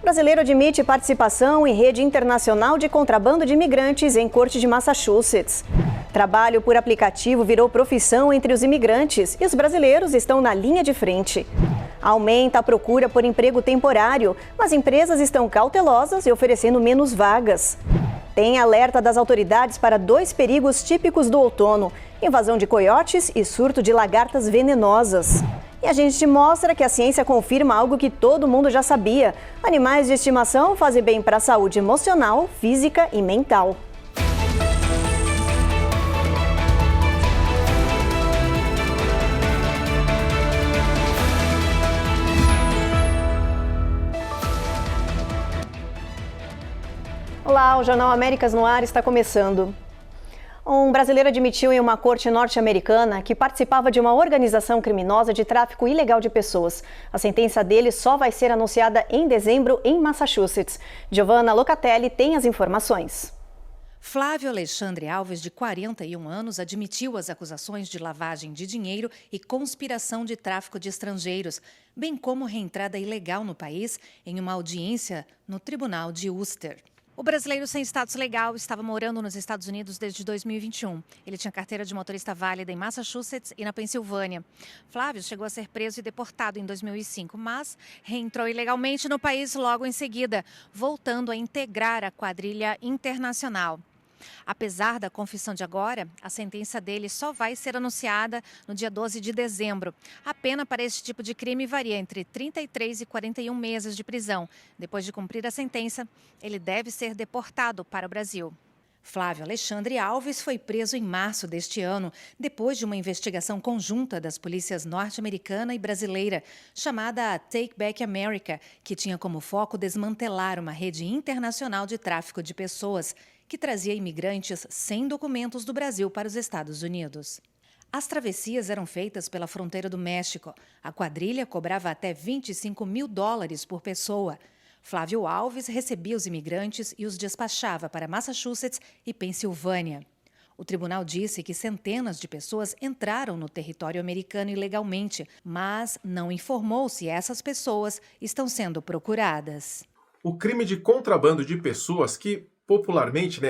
Brasileiro admite participação em rede internacional de contrabando de imigrantes em corte de Massachusetts. Trabalho por aplicativo virou profissão entre os imigrantes e os brasileiros estão na linha de frente. Aumenta a procura por emprego temporário, mas empresas estão cautelosas e oferecendo menos vagas. Tem alerta das autoridades para 2 perigos típicos do outono: invasão de coiotes e surto de lagartas venenosas. E a gente mostra que a ciência confirma algo que todo mundo já sabia: animais de estimação fazem bem para a saúde emocional, física e mental. Olá, o Jornal Américas no Ar está começando. Um brasileiro admitiu em uma corte norte-americana que participava de uma organização criminosa de tráfico ilegal de pessoas. A sentença dele só vai ser anunciada em dezembro em Massachusetts. Giovanna Locatelli tem as informações. Flávio Alexandre Alves, de 41 anos, admitiu as acusações de lavagem de dinheiro e conspiração de tráfico de estrangeiros, bem como reentrada ilegal no país em uma audiência no Tribunal de Worcester. O brasileiro sem status legal estava morando nos Estados Unidos desde 2021. Ele tinha carteira de motorista válida em Massachusetts e na Pensilvânia. Flávio chegou a ser preso e deportado em 2005, mas reentrou ilegalmente no país logo em seguida, voltando a integrar a quadrilha internacional. Apesar da confissão de agora, a sentença dele só vai ser anunciada no dia 12 de dezembro. A pena para este tipo de crime varia entre 33 e 41 meses de prisão. Depois de cumprir a sentença, ele deve ser deportado para o Brasil. Flávio Alexandre Alves foi preso em março deste ano, depois de uma investigação conjunta das polícias norte-americana e brasileira, chamada Take Back America, que tinha como foco desmantelar uma rede internacional de tráfico de pessoas, que trazia imigrantes sem documentos do Brasil para os Estados Unidos. As travessias eram feitas pela fronteira do México. A quadrilha cobrava até $25 mil por pessoa. Flávio Alves recebia os imigrantes e os despachava para Massachusetts e Pensilvânia. O tribunal disse que centenas de pessoas entraram no território americano ilegalmente, mas não informou se essas pessoas estão sendo procuradas. O crime de contrabando de pessoas, que popularmente,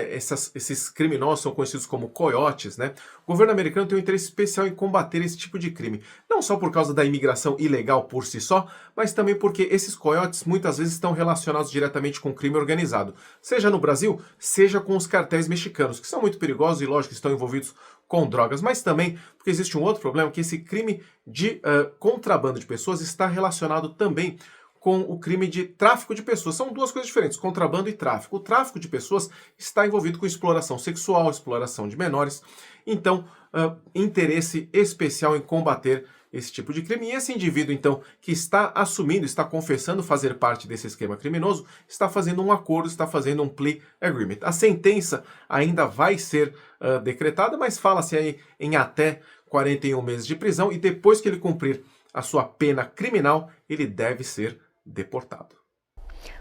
esses criminosos são conhecidos como coiotes, O governo americano tem um interesse especial em combater esse tipo de crime. Não só por causa da imigração ilegal por si só, mas também porque esses coiotes muitas vezes estão relacionados diretamente com o crime organizado. Seja no Brasil, seja com os cartéis mexicanos, que são muito perigosos e, lógico, estão envolvidos com drogas. Mas também porque existe um outro problema, que esse crime de contrabando de pessoas está relacionado também com o crime de tráfico de pessoas. São duas coisas diferentes, contrabando e tráfico. O tráfico de pessoas está envolvido com exploração sexual, exploração de menores. Então, interesse especial em combater esse tipo de crime. E esse indivíduo, então, que está assumindo, está confessando fazer parte desse esquema criminoso, está fazendo um acordo, está fazendo um plea agreement. A sentença ainda vai ser decretada, mas fala-se aí em até 41 meses de prisão, e depois que ele cumprir a sua pena criminal, ele deve ser deportado.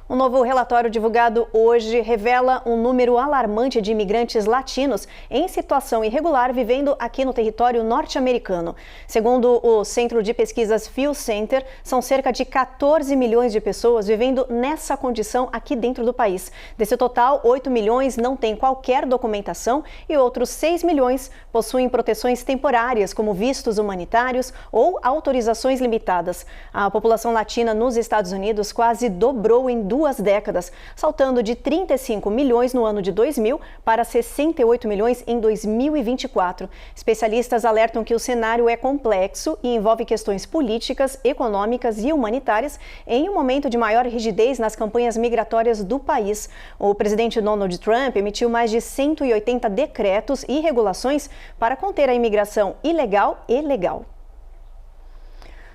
Um novo relatório divulgado hoje revela um número alarmante de imigrantes latinos em situação irregular vivendo aqui no território norte-americano. Segundo o Centro de Pesquisas Pew Center, são cerca de 14 milhões de pessoas vivendo nessa condição aqui dentro do país. Desse total, 8 milhões não têm qualquer documentação e outros 6 milhões possuem proteções temporárias, como vistos humanitários ou autorizações limitadas. A população latina nos Estados Unidos quase dobrou em 2 décadas, saltando de 35 milhões no ano de 2000 para 68 milhões em 2024. Especialistas alertam que o cenário é complexo e envolve questões políticas, econômicas e humanitárias em um momento de maior rigidez nas campanhas migratórias do país. O presidente Donald Trump emitiu mais de 180 decretos e regulações para conter a imigração ilegal e legal.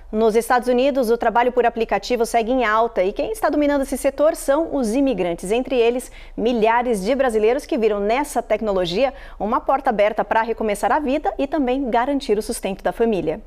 Nos Estados Unidos, o trabalho por aplicativo segue em alta e quem está dominando esse setor são os imigrantes. Entre eles, milhares de brasileiros que viram nessa tecnologia uma porta aberta para recomeçar a vida e também garantir o sustento da família.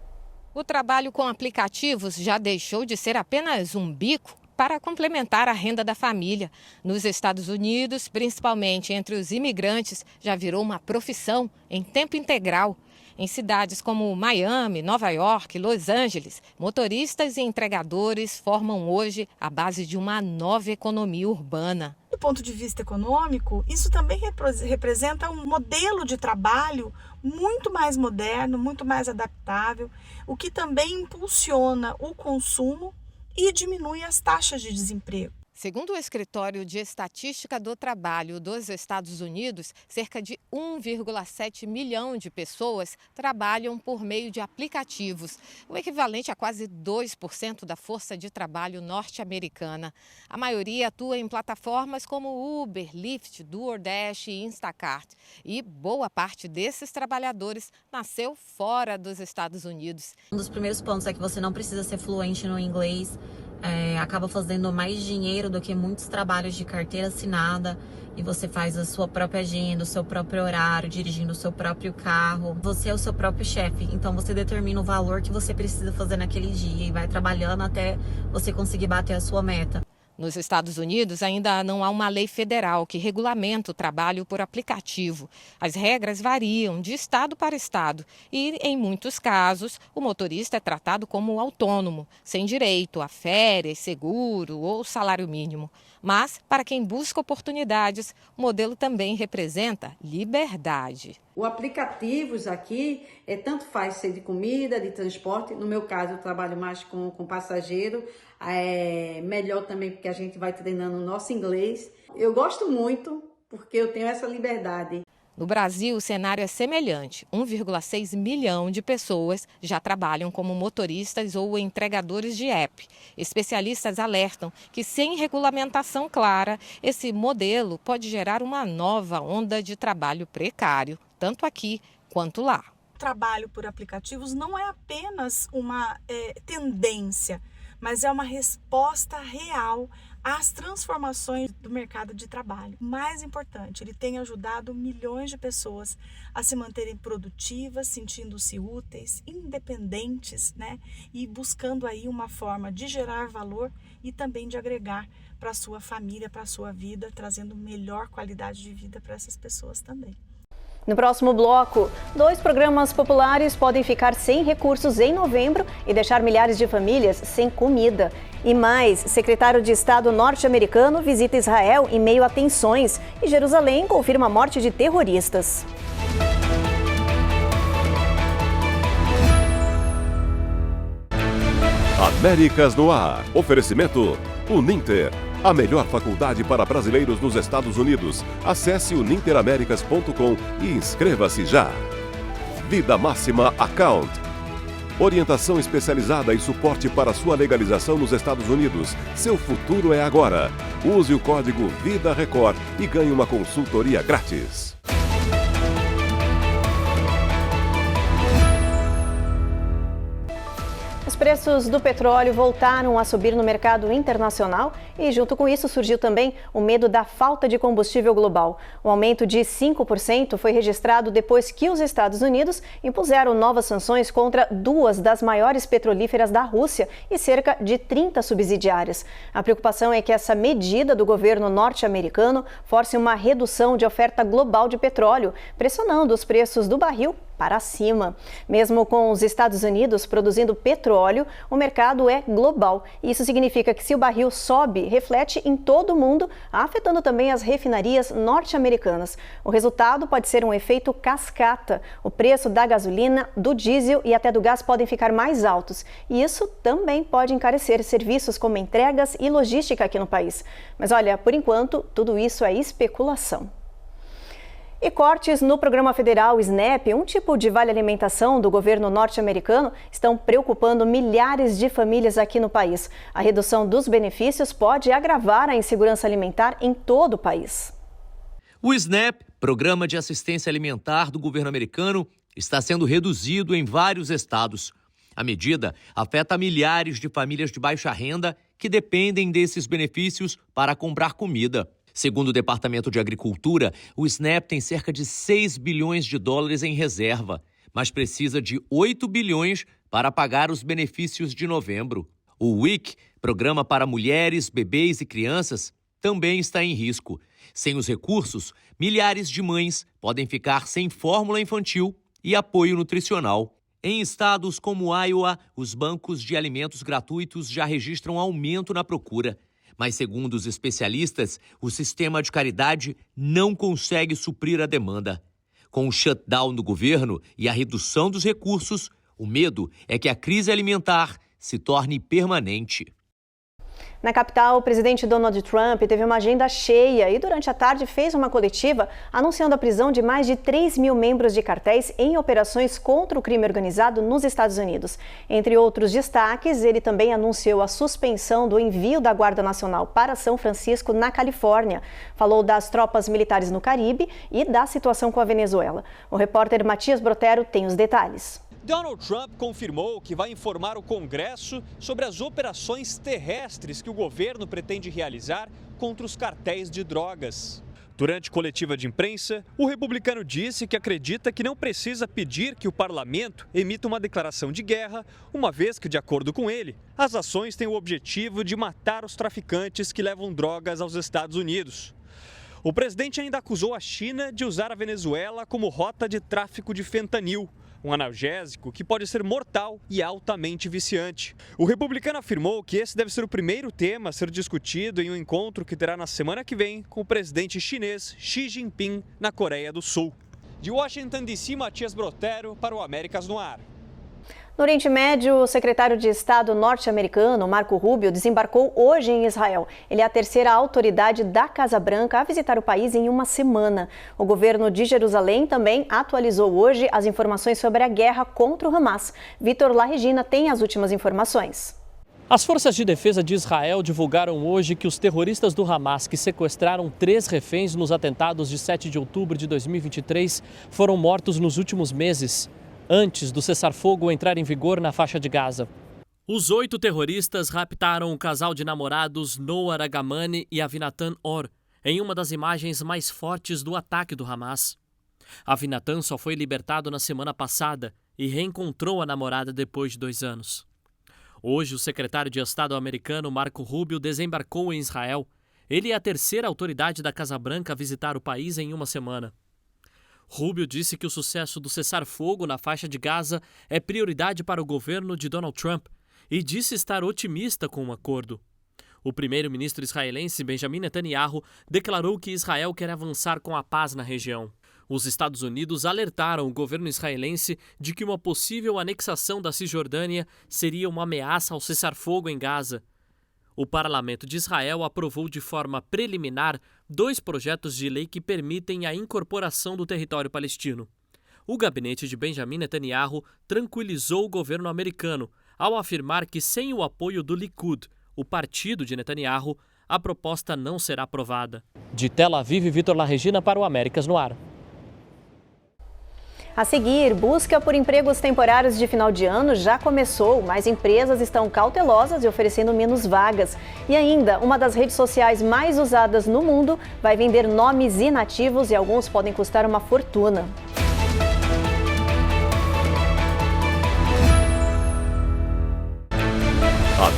O trabalho com aplicativos já deixou de ser apenas um bico para complementar a renda da família. Nos Estados Unidos, principalmente entre os imigrantes, já virou uma profissão em tempo integral. Em cidades como Miami, Nova York, Los Angeles, motoristas e entregadores formam hoje a base de uma nova economia urbana. Do ponto de vista econômico, isso também representa um modelo de trabalho muito mais moderno, muito mais adaptável, o que também impulsiona o consumo e diminui as taxas de desemprego. Segundo o Escritório de Estatística do Trabalho dos Estados Unidos, cerca de 1,7 milhão de pessoas trabalham por meio de aplicativos, o equivalente a quase 2% da força de trabalho norte-americana. A maioria atua em plataformas como Uber, Lyft, DoorDash e Instacart. E boa parte desses trabalhadores nasceu fora dos Estados Unidos. Um dos primeiros pontos é que você não precisa ser fluente no inglês. Acaba fazendo mais dinheiro do que muitos trabalhos de carteira assinada e você faz a sua própria agenda, o seu próprio horário, dirigindo o seu próprio carro. Você é o seu próprio chefe, então você determina o valor que você precisa fazer naquele dia e vai trabalhando até você conseguir bater a sua meta. Nos Estados Unidos, ainda não há uma lei federal que regulamenta o trabalho por aplicativo. As regras variam de estado para estado e, em muitos casos, o motorista é tratado como autônomo, sem direito a férias, seguro ou salário mínimo. Mas, para quem busca oportunidades, o modelo também representa liberdade. O aplicativos aqui, tanto faz ser de comida, de transporte. No meu caso, eu trabalho mais com passageiro. Melhor também porque a gente vai treinando o nosso inglês. Eu gosto muito porque eu tenho essa liberdade. No Brasil, o cenário é semelhante. 1,6 milhão de pessoas já trabalham como motoristas ou entregadores de app. Especialistas alertam que, sem regulamentação clara, esse modelo pode gerar uma nova onda de trabalho precário, tanto aqui quanto lá. O trabalho por aplicativos não é apenas uma tendência, mas é uma resposta real às transformações do mercado de trabalho. Mais importante, ele tem ajudado milhões de pessoas a se manterem produtivas, sentindo-se úteis, independentes, e buscando aí uma forma de gerar valor e também de agregar para a sua família, para a sua vida, trazendo melhor qualidade de vida para essas pessoas também. No próximo bloco, 2 programas populares podem ficar sem recursos em novembro e deixar milhares de famílias sem comida. E mais, secretário de Estado norte-americano visita Israel em meio a tensões e Jerusalém confirma a morte de terroristas. Américas no ar. Oferecimento Uninter. A melhor faculdade para brasileiros nos Estados Unidos. Acesse uninteraméricas.com e inscreva-se já. Vida Máxima Account. Orientação especializada e suporte para sua legalização nos Estados Unidos. Seu futuro é agora. Use o código Vida Record e ganhe uma consultoria grátis. Os preços do petróleo voltaram a subir no mercado internacional e, junto com isso, surgiu também o medo da falta de combustível global. O aumento de 5% foi registrado depois que os Estados Unidos impuseram novas sanções contra 2 das maiores petrolíferas da Rússia e cerca de 30 subsidiárias. A preocupação é que essa medida do governo norte-americano force uma redução de oferta global de petróleo, pressionando os preços do barril para cima. Mesmo com os Estados Unidos produzindo petróleo, o mercado é global. Isso significa que se o barril sobe, reflete em todo o mundo, afetando também as refinarias norte-americanas. O resultado pode ser um efeito cascata. O preço da gasolina, do diesel e até do gás podem ficar mais altos. E isso também pode encarecer serviços como entregas e logística aqui no país. Mas olha, por enquanto, tudo isso é especulação. E cortes no programa federal SNAP, um tipo de vale-alimentação do governo norte-americano, estão preocupando milhares de famílias aqui no país. A redução dos benefícios pode agravar a insegurança alimentar em todo o país. O SNAP, Programa de Assistência Alimentar do governo americano, está sendo reduzido em vários estados. A medida afeta milhares de famílias de baixa renda que dependem desses benefícios para comprar comida. Segundo o Departamento de Agricultura, o SNAP tem cerca de 6 bilhões de dólares em reserva, mas precisa de 8 bilhões para pagar os benefícios de novembro. O WIC, Programa para Mulheres, Bebês e Crianças, também está em risco. Sem os recursos, milhares de mães podem ficar sem fórmula infantil e apoio nutricional. Em estados como Iowa, os bancos de alimentos gratuitos já registram aumento na procura. Mas, segundo os especialistas, o sistema de caridade não consegue suprir a demanda. Com o shutdown do governo e a redução dos recursos, o medo é que a crise alimentar se torne permanente. Na capital, o presidente Donald Trump teve uma agenda cheia e durante a tarde fez uma coletiva anunciando a prisão de mais de 3 mil membros de cartéis em operações contra o crime organizado nos Estados Unidos. Entre outros destaques, ele também anunciou a suspensão do envio da Guarda Nacional para São Francisco, na Califórnia. Falou das tropas militares no Caribe e da situação com a Venezuela. O repórter Matias Brotero tem os detalhes. Donald Trump confirmou que vai informar o Congresso sobre as operações terrestres que o governo pretende realizar contra os cartéis de drogas. Durante coletiva de imprensa, o republicano disse que acredita que não precisa pedir que o parlamento emita uma declaração de guerra, uma vez que, de acordo com ele, as ações têm o objetivo de matar os traficantes que levam drogas aos Estados Unidos. O presidente ainda acusou a China de usar a Venezuela como rota de tráfico de fentanil, um analgésico que pode ser mortal e altamente viciante. O republicano afirmou que esse deve ser o primeiro tema a ser discutido em um encontro que terá na semana que vem com o presidente chinês Xi Jinping na Coreia do Sul. De Washington DC, Matias Brotero para o Américas no Ar. No Oriente Médio, o secretário de Estado norte-americano, Marco Rubio, desembarcou hoje em Israel. Ele é a terceira autoridade da Casa Branca a visitar o país em uma semana. O governo de Jerusalém também atualizou hoje as informações sobre a guerra contra o Hamas. Vitor Larregina tem as últimas informações. As forças de defesa de Israel divulgaram hoje que os terroristas do Hamas, que sequestraram 3 reféns nos atentados de 7 de outubro de 2023, foram mortos nos últimos meses, antes do cessar-fogo entrar em vigor na faixa de Gaza. Os 8 terroristas raptaram o casal de namorados Noa Aragamani e Avinatan Or, em uma das imagens mais fortes do ataque do Hamas. Avinatan só foi libertado na semana passada e reencontrou a namorada depois de 2 anos. Hoje, o secretário de Estado americano Marco Rubio desembarcou em Israel. Ele é a terceira autoridade da Casa Branca a visitar o país em uma semana. Rubio disse que o sucesso do cessar-fogo na faixa de Gaza é prioridade para o governo de Donald Trump e disse estar otimista com o acordo. O primeiro-ministro israelense Benjamin Netanyahu declarou que Israel quer avançar com a paz na região. Os Estados Unidos alertaram o governo israelense de que uma possível anexação da Cisjordânia seria uma ameaça ao cessar-fogo em Gaza. O parlamento de Israel aprovou de forma preliminar 2 projetos de lei que permitem a incorporação do território palestino. O gabinete de Benjamin Netanyahu tranquilizou o governo americano ao afirmar que, sem o apoio do Likud, o partido de Netanyahu, a proposta não será aprovada. De Tel Aviv, Vitor Larregina para o Américas no Ar. A seguir, busca por empregos temporários de final de ano já começou, mas empresas estão cautelosas e oferecendo menos vagas. E ainda, uma das redes sociais mais usadas no mundo vai vender nomes inativos e alguns podem custar uma fortuna.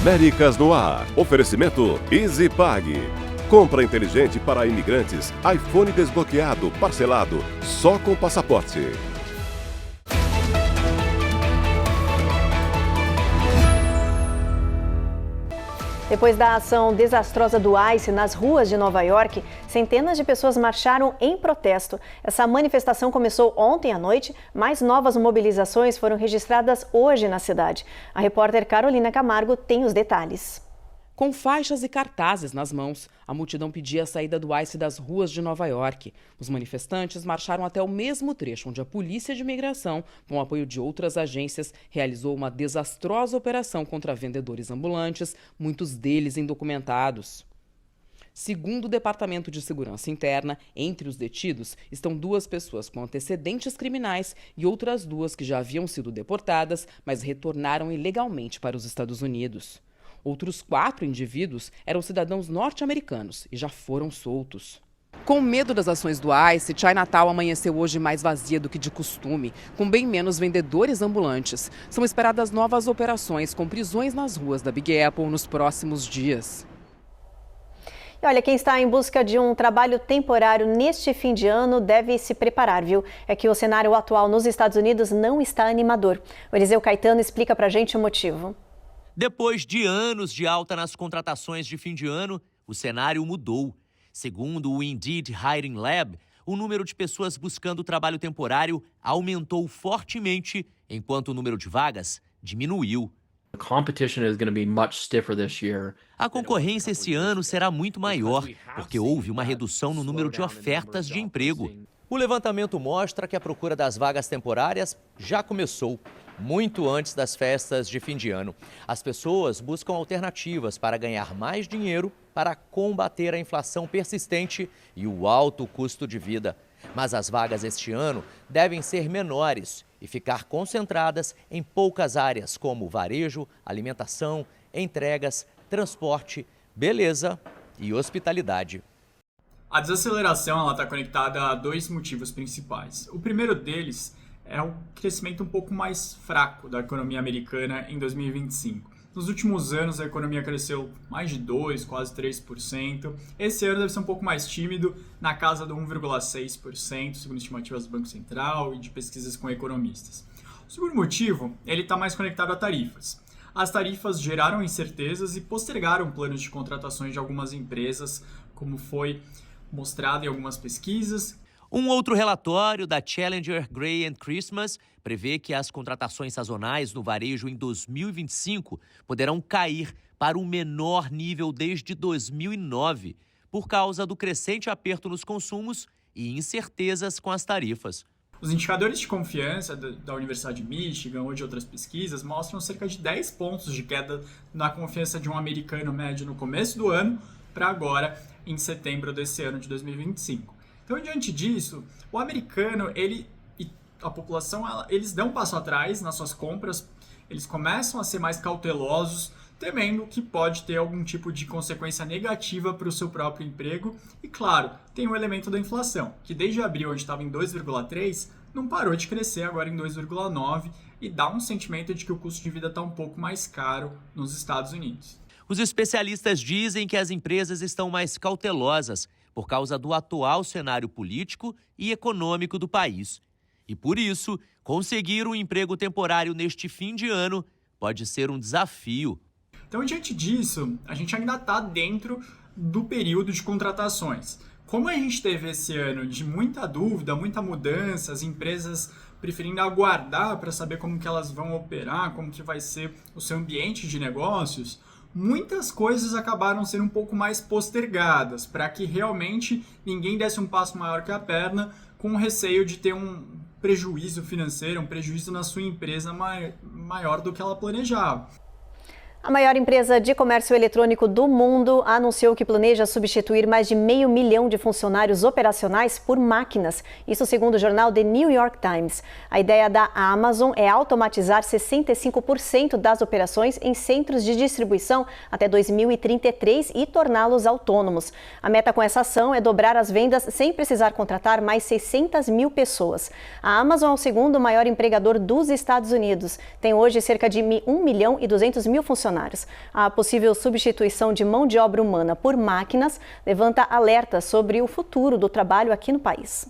Américas no Ar. Oferecimento EasyPag. Compra inteligente para imigrantes. iPhone desbloqueado, parcelado, só com passaporte. Depois da ação desastrosa do ICE nas ruas de Nova York, centenas de pessoas marcharam em protesto. Essa manifestação começou ontem à noite, mas novas mobilizações foram registradas hoje na cidade. A repórter Carolina Camargo tem os detalhes. Com faixas e cartazes nas mãos, a multidão pedia a saída do ICE das ruas de Nova York. Os manifestantes marcharam até o mesmo trecho onde a Polícia de Imigração, com o apoio de outras agências, realizou uma desastrosa operação contra vendedores ambulantes, muitos deles indocumentados. Segundo o Departamento de Segurança Interna, entre os detidos estão 2 pessoas com antecedentes criminais e outras 2 que já haviam sido deportadas, mas retornaram ilegalmente para os Estados Unidos. Outros 4 indivíduos eram cidadãos norte-americanos e já foram soltos. Com medo das ações do ICE, Chinatown amanheceu hoje mais vazia do que de costume, com bem menos vendedores ambulantes. São esperadas novas operações com prisões nas ruas da Big Apple nos próximos dias. E olha, quem está em busca de um trabalho temporário neste fim de ano deve se preparar, viu? É que o cenário atual nos Estados Unidos não está animador. O Eliseu Caetano explica pra gente o motivo. Depois de anos de alta nas contratações de fim de ano, o cenário mudou. Segundo o Indeed Hiring Lab, o número de pessoas buscando trabalho temporário aumentou fortemente, enquanto o número de vagas diminuiu. A concorrência esse ano será muito maior, porque houve uma redução no número de ofertas de emprego. O levantamento mostra que a procura das vagas temporárias já começou, muito antes das festas de fim de ano. As pessoas buscam alternativas para ganhar mais dinheiro para combater a inflação persistente e o alto custo de vida. Mas as vagas este ano devem ser menores e ficar concentradas em poucas áreas, como varejo, alimentação, entregas, transporte, beleza e hospitalidade. A desaceleração está conectada a dois motivos principais. O primeiro deles é o crescimento um pouco mais fraco da economia americana em 2025. Nos últimos anos, a economia cresceu mais de 2%, quase 3%. Esse ano deve ser um pouco mais tímido, na casa do 1,6%, segundo estimativas do Banco Central e de pesquisas com economistas. O segundo motivo, ele está mais conectado a tarifas. As tarifas geraram incertezas e postergaram planos de contratações de algumas empresas, como foi mostrado em algumas pesquisas. Um outro relatório da Challenger Gray and Christmas prevê que as contratações sazonais no varejo em 2025 poderão cair para o menor nível desde 2009, por causa do crescente aperto nos consumos e incertezas com as tarifas. Os indicadores de confiança da Universidade de Michigan ou de outras pesquisas mostram cerca de 10 pontos de queda na confiança de um americano médio no começo do ano para agora, em setembro desse ano de 2025. Então, diante disso, o americano e a população, eles dão um passo atrás nas suas compras, eles começam a ser mais cautelosos, temendo que pode ter algum tipo de consequência negativa para o seu próprio emprego. E, claro, tem o elemento da inflação, que desde abril, onde estava em 2,3%, não parou de crescer agora em 2,9%, e dá um sentimento de que o custo de vida está um pouco mais caro nos Estados Unidos. Os especialistas dizem que as empresas estão mais cautelosas por causa do atual cenário político e econômico do país. E por isso, conseguir um emprego temporário neste fim de ano pode ser um desafio. Então, diante disso, a gente ainda está dentro do período de contratações. Como a gente teve esse ano de muita dúvida, muita mudança, as empresas preferindo aguardar para saber como que elas vão operar, como que vai ser o seu ambiente de negócios, muitas coisas acabaram sendo um pouco mais postergadas, para que realmente ninguém desse um passo maior que a perna, com o receio de ter um prejuízo financeiro, um prejuízo na sua empresa maior do que ela planejava. A maior empresa de comércio eletrônico do mundo anunciou que planeja substituir mais de 500 mil de funcionários operacionais por máquinas, isso segundo o jornal The New York Times. A ideia da Amazon é automatizar 65% das operações em centros de distribuição até 2033 e torná-los autônomos. A meta com essa ação é dobrar as vendas sem precisar contratar mais 600 mil pessoas. A Amazon é o segundo maior empregador dos Estados Unidos. Tem hoje cerca de 1.200.000 funcionários. A possível substituição de mão de obra humana por máquinas levanta alertas sobre o futuro do trabalho aqui no país.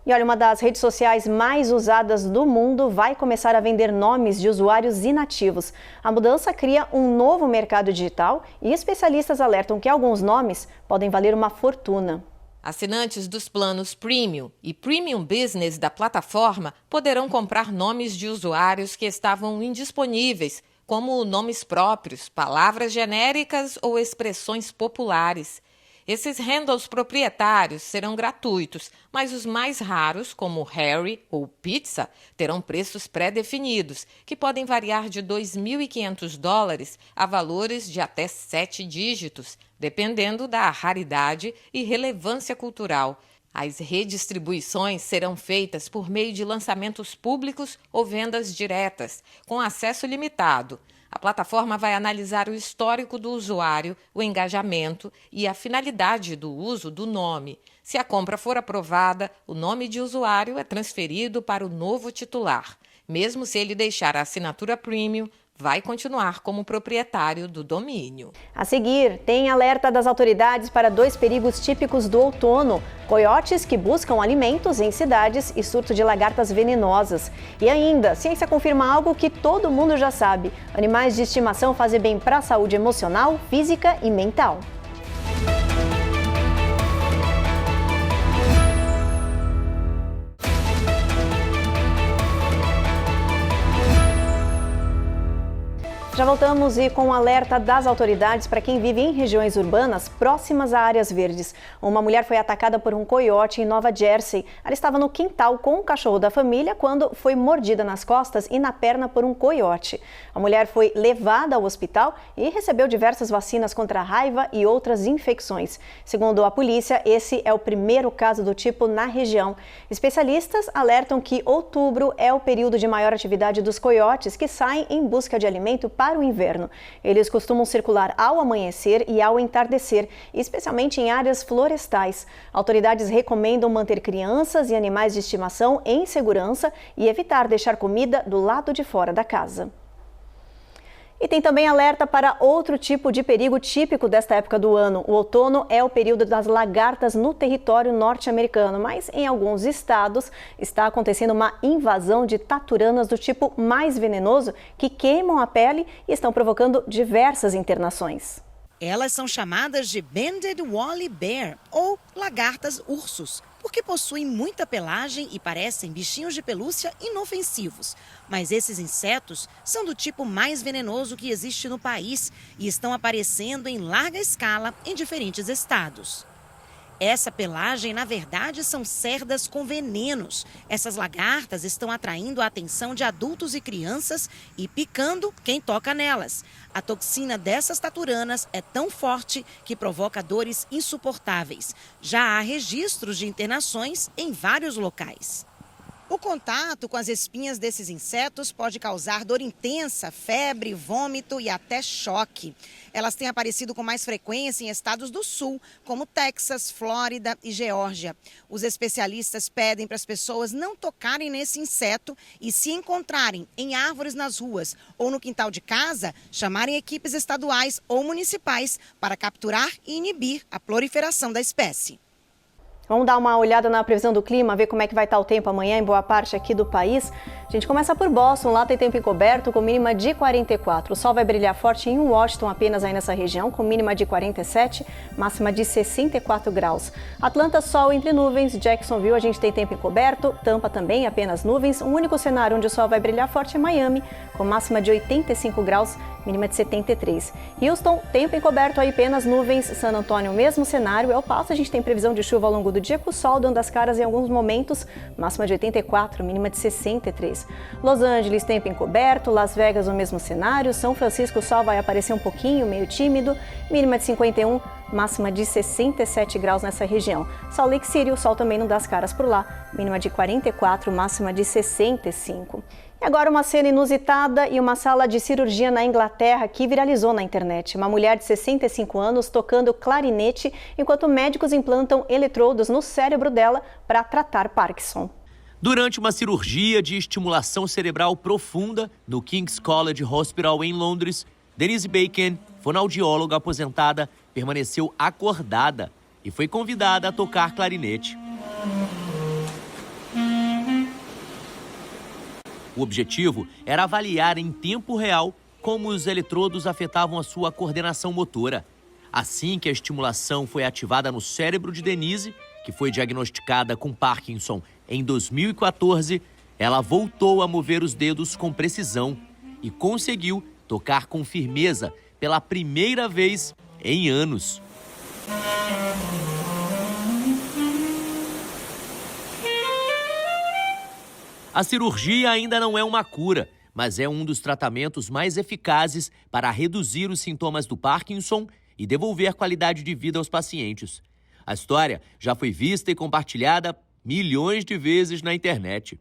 E olha, uma das redes sociais mais usadas do mundo vai começar a vender nomes de usuários inativos. A mudança cria um novo mercado digital e especialistas alertam que alguns nomes podem valer uma fortuna. Assinantes dos planos Premium e Premium Business da plataforma poderão comprar nomes de usuários que estavam indisponíveis, como nomes próprios, palavras genéricas ou expressões populares. Esses handles proprietários serão gratuitos, mas os mais raros, como Harry ou Pizza, terão preços pré-definidos, que podem variar de $2.500 a valores de até 7 dígitos, dependendo da raridade e relevância cultural. As redistribuições serão feitas por meio de lançamentos públicos ou vendas diretas, com acesso limitado. A plataforma vai analisar o histórico do usuário, o engajamento e a finalidade do uso do nome. Se a compra for aprovada, o nome de usuário é transferido para o novo titular. Mesmo se ele deixar a assinatura premium, vai continuar como proprietário do domínio. A seguir, tem alerta das autoridades para 2 perigos típicos do outono: coiotes que buscam alimentos em cidades e surto de lagartas venenosas. E ainda, a ciência confirma algo que todo mundo já sabe: animais de estimação fazem bem para a saúde emocional, física e mental. Já voltamos e com um alerta das autoridades para quem vive em regiões urbanas próximas a áreas verdes. Uma mulher foi atacada por um coiote em Nova Jersey. Ela estava no quintal com o cachorro da família quando foi mordida nas costas e na perna por um coiote. A mulher foi levada ao hospital e recebeu diversas vacinas contra a raiva e outras infecções. Segundo a polícia, esse é o primeiro caso do tipo na região. Especialistas alertam que outubro é o período de maior atividade dos coiotes que saem em busca de alimento para o inverno. Eles costumam circular ao amanhecer e ao entardecer, especialmente em áreas florestais. Autoridades recomendam manter crianças e animais de estimação em segurança e evitar deixar comida do lado de fora da casa. E tem também alerta para outro tipo de perigo típico desta época do ano. O outono é o período das lagartas no território norte-americano, mas em alguns estados está acontecendo uma invasão de taturanas do tipo mais venenoso que queimam a pele e estão provocando diversas internações. Elas são chamadas de Banded Woolly Bear, ou lagartas ursos, porque possuem muita pelagem e parecem bichinhos de pelúcia inofensivos. Mas esses insetos são do tipo mais venenoso que existe no país e estão aparecendo em larga escala em diferentes estados. Essa pelagem, na verdade, são cerdas com venenos. Essas lagartas estão atraindo a atenção de adultos e crianças e picando quem toca nelas. A toxina dessas taturanas é tão forte que provoca dores insuportáveis. Já há registros de internações em vários locais. O contato com as espinhas desses insetos pode causar dor intensa, febre, vômito e até choque. Elas têm aparecido com mais frequência em estados do sul, como Texas, Flórida e Geórgia. Os especialistas pedem para as pessoas não tocarem nesse inseto e, se encontrarem em árvores nas ruas ou no quintal de casa, chamarem equipes estaduais ou municipais para capturar e inibir a proliferação da espécie. Vamos dar uma olhada na previsão do clima, ver como é que vai estar o tempo amanhã em boa parte aqui do país. A gente começa por Boston, lá tem tempo encoberto com mínima de 44. O sol vai brilhar forte em Washington, apenas aí nessa região, com mínima de 47, máxima de 64 graus. Atlanta, sol entre nuvens. Jacksonville, a gente tem tempo encoberto. Tampa também, apenas nuvens. O único cenário onde o sol vai brilhar forte é Miami, com máxima de 85 graus, mínima de 73. Houston, tempo encoberto aí, apenas nuvens. San Antônio, mesmo cenário. El Paso, a gente tem previsão de chuva ao longo do dia, com o sol dando as caras em alguns momentos, máxima de 84, mínima de 63. Los Angeles, tempo encoberto. Las Vegas, o mesmo cenário. São Francisco, o sol vai aparecer um pouquinho, meio tímido, mínima de 51, máxima de 67 graus nessa região. Salt Lake City, o sol também não dá as caras por lá, mínima de 44, máxima de 65. E agora uma cena inusitada e uma sala de cirurgia na Inglaterra que viralizou na internet. Uma mulher de 65 anos tocando clarinete enquanto médicos implantam eletrodos no cérebro dela para tratar Parkinson. Durante uma cirurgia de estimulação cerebral profunda no King's College Hospital em Londres, Denise Bacon, fonoaudióloga aposentada, permaneceu acordada e foi convidada a tocar clarinete. O objetivo era avaliar em tempo real como os eletrodos afetavam a sua coordenação motora. Assim que a estimulação foi ativada no cérebro de Denise, que foi diagnosticada com Parkinson em 2014, ela voltou a mover os dedos com precisão e conseguiu tocar com firmeza pela primeira vez em anos. A cirurgia ainda não é uma cura, mas é um dos tratamentos mais eficazes para reduzir os sintomas do Parkinson e devolver qualidade de vida aos pacientes. A história já foi vista e compartilhada milhões de vezes na internet.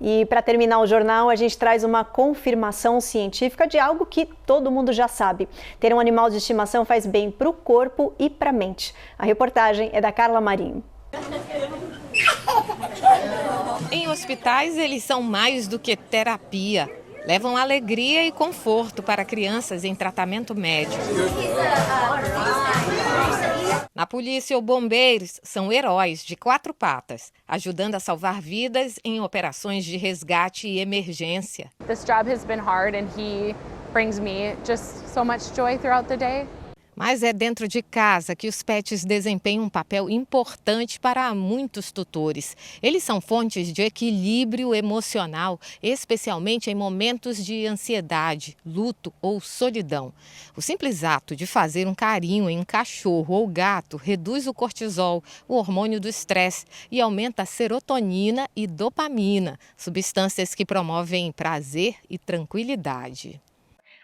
E para terminar o jornal, a gente traz uma confirmação científica de algo que todo mundo já sabe. Ter um animal de estimação faz bem para o corpo e para a mente. A reportagem é da Carla Marinho. Em hospitais, eles são mais do que terapia. Levam alegria e conforto para crianças em tratamento médico. Na polícia ou bombeiros, são heróis de 4 patas, ajudando a salvar vidas em operações de resgate e emergência. This job has been hard and he brings me just so much joy throughout the day. Mas é dentro de casa que os pets desempenham um papel importante para muitos tutores. Eles são fontes de equilíbrio emocional, especialmente em momentos de ansiedade, luto ou solidão. O simples ato de fazer um carinho em um cachorro ou gato reduz o cortisol, o hormônio do estresse, e aumenta a serotonina e dopamina, substâncias que promovem prazer e tranquilidade.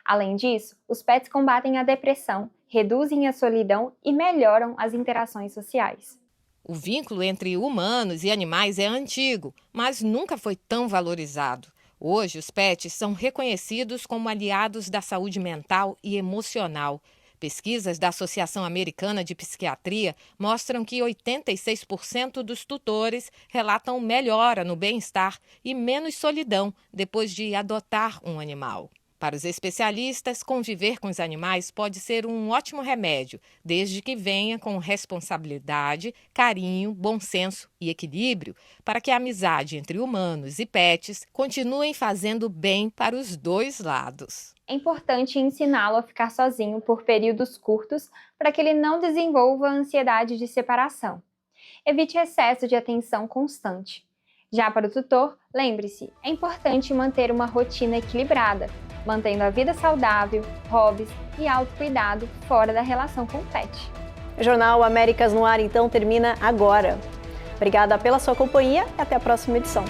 Além disso, os pets combatem a depressão, reduzem a solidão e melhoram as interações sociais. O vínculo entre humanos e animais é antigo, mas nunca foi tão valorizado. Hoje, os pets são reconhecidos como aliados da saúde mental e emocional. Pesquisas da Associação Americana de Psiquiatria mostram que 86% dos tutores relatam melhora no bem-estar e menos solidão depois de adotar um animal. Para os especialistas, conviver com os animais pode ser um ótimo remédio, desde que venha com responsabilidade, carinho, bom senso e equilíbrio, para que a amizade entre humanos e pets continue fazendo bem para os dois lados. É importante ensiná-lo a ficar sozinho por períodos curtos para que ele não desenvolva a ansiedade de separação. Evite excesso de atenção constante. Já para o tutor, lembre-se, é importante manter uma rotina equilibrada, mantendo a vida saudável, hobbies e autocuidado fora da relação com o pet. O Jornal Américas no Ar, então, termina agora. Obrigada pela sua companhia e até a próxima edição.